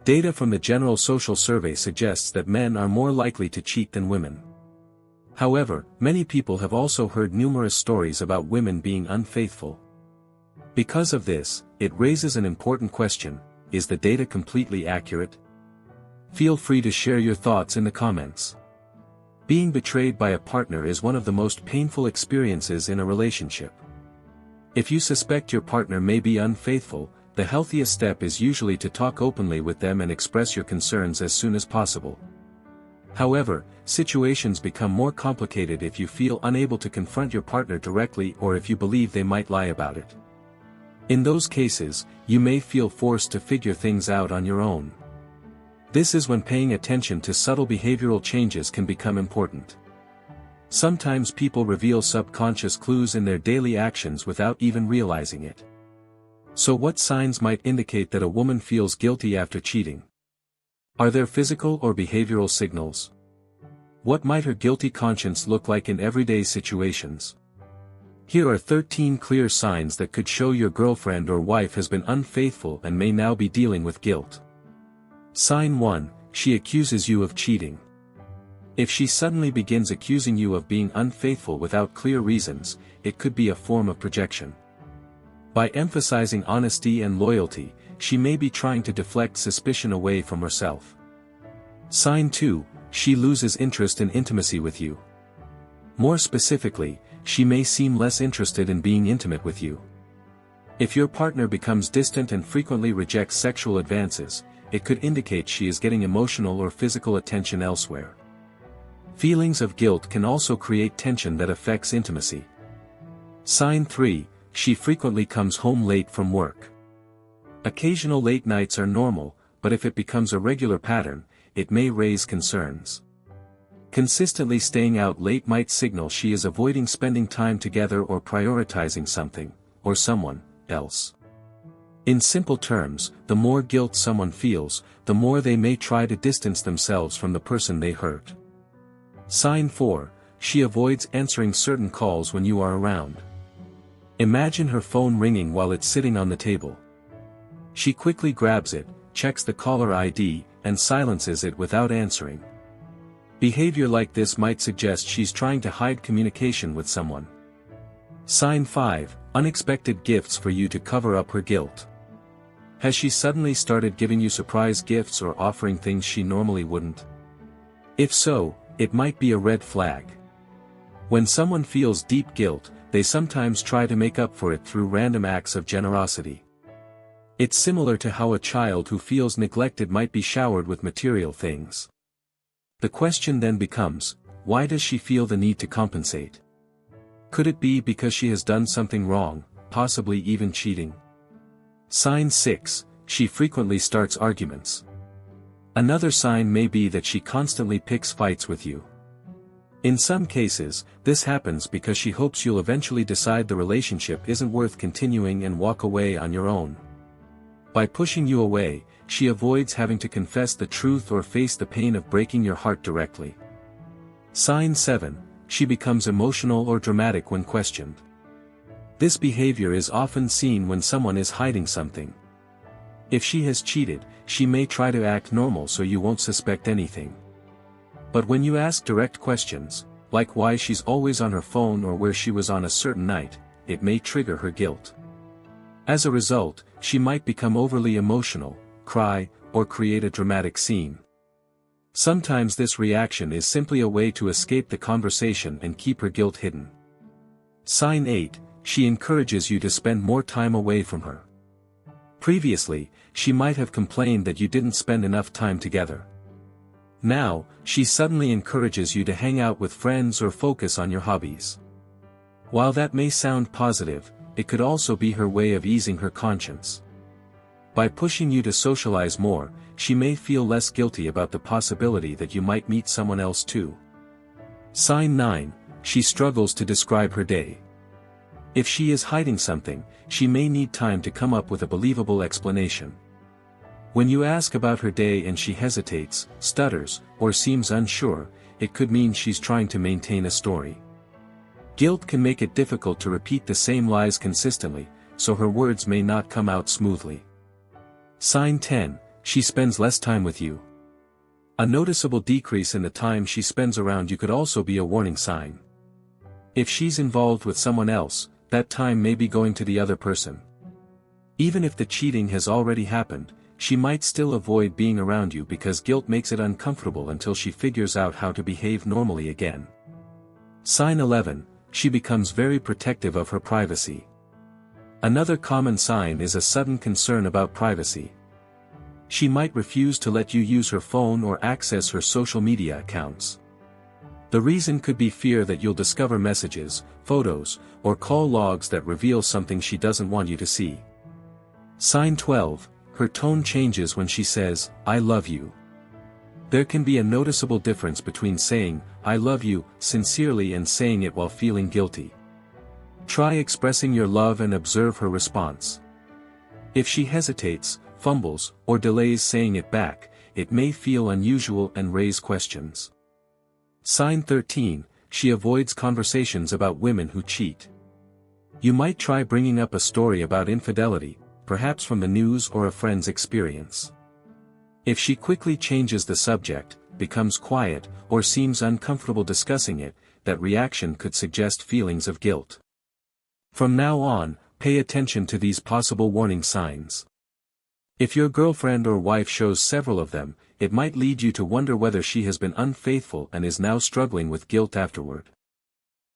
Data from the General Social Survey suggests that men are more likely to cheat than women. However, many people have also heard numerous stories about women being unfaithful. Because of this, it raises an important question: is the data completely accurate? Feel free to share your thoughts in the comments. Being betrayed by a partner is one of the most painful experiences in a relationship. If you suspect your partner may be unfaithful, the healthiest step is usually to talk openly with them and express your concerns as soon as possible. However, situations become more complicated if you feel unable to confront your partner directly or if you believe they might lie about it. In those cases, you may feel forced to figure things out on your own. This is when paying attention to subtle behavioral changes can become important. Sometimes people reveal subconscious clues in their daily actions without even realizing it. So what signs might indicate that a woman feels guilty after cheating? Are there physical or behavioral signals? What might her guilty conscience look like in everyday situations? Here are 13 clear signs that could show your girlfriend or wife has been unfaithful and may now be dealing with guilt. Sign 1: she accuses you of cheating. If she suddenly begins accusing you of being unfaithful without clear reasons, it could be a form of projection. By emphasizing honesty and loyalty, she may be trying to deflect suspicion away from herself. Sign 2: she loses interest in intimacy with you. More specifically, she may seem less interested in being intimate with you. If your partner becomes distant and frequently rejects sexual advances, it could indicate she is getting emotional or physical attention elsewhere. Feelings of guilt can also create tension that affects intimacy. Sign 3: she frequently comes home late from work. Occasional late nights are normal, but if it becomes a regular pattern, it may raise concerns. Consistently staying out late might signal she is avoiding spending time together or prioritizing something, or someone, else. In simple terms, the more guilt someone feels, the more they may try to distance themselves from the person they hurt. Sign 4: she avoids answering certain calls when you are around. Imagine her phone ringing while it's sitting on the table. She quickly grabs it, checks the caller ID, and silences it without answering. Behavior like this might suggest she's trying to hide communication with someone. Sign 5: unexpected gifts for you to cover up her guilt. Has she suddenly started giving you surprise gifts or offering things she normally wouldn't? If so, it might be a red flag. When someone feels deep guilt, they sometimes try to make up for it through random acts of generosity. It's similar to how a child who feels neglected might be showered with material things. The question then becomes, why does she feel the need to compensate? Could it be because she has done something wrong, possibly even cheating? Sign 6: she frequently starts arguments. Another sign may be that she constantly picks fights with you. In some cases, this happens because she hopes you'll eventually decide the relationship isn't worth continuing and walk away on your own. By pushing you away, she avoids having to confess the truth or face the pain of breaking your heart directly. Sign 7: she becomes emotional or dramatic when questioned. This behavior is often seen when someone is hiding something. If she has cheated, she may try to act normal so you won't suspect anything. But when you ask direct questions, like why she's always on her phone or where she was on a certain night, it may trigger her guilt. As a result, she might become overly emotional, cry, or create a dramatic scene. Sometimes this reaction is simply a way to escape the conversation and keep her guilt hidden. Sign 8: she encourages you to spend more time away from her. Previously, she might have complained that you didn't spend enough time together. Now, she suddenly encourages you to hang out with friends or focus on your hobbies. While that may sound positive, it could also be her way of easing her conscience. By pushing you to socialize more, she may feel less guilty about the possibility that you might meet someone else too. Sign 9: she struggles to describe her day. If she is hiding something, she may need time to come up with a believable explanation. When you ask about her day and she hesitates, stutters, or seems unsure, it could mean she's trying to maintain a story. Guilt can make it difficult to repeat the same lies consistently, so her words may not come out smoothly. Sign 10: She spends less time with you. A noticeable decrease in the time she spends around you could also be a warning sign. If she's involved with someone else, that time may be going to the other person. Even if the cheating has already happened, she might still avoid being around you because guilt makes it uncomfortable until she figures out how to behave normally again. Sign 11, she becomes very protective of her privacy. Another common sign is a sudden concern about privacy. She might refuse to let you use her phone or access her social media accounts. The reason could be fear that you'll discover messages, photos, or call logs that reveal something she doesn't want you to see. Sign 12, her tone changes when she says, "I love you." There can be a noticeable difference between saying, "I love you," sincerely and saying it while feeling guilty. Try expressing your love and observe her response. If she hesitates, fumbles, or delays saying it back, it may feel unusual and raise questions. Sign 13, she avoids conversations about women who cheat. You might try bringing up a story about infidelity, perhaps from the news or a friend's experience. If she quickly changes the subject, becomes quiet, or seems uncomfortable discussing it, that reaction could suggest feelings of guilt. From now on, pay attention to these possible warning signs. If your girlfriend or wife shows several of them, it might lead you to wonder whether she has been unfaithful and is now struggling with guilt afterward.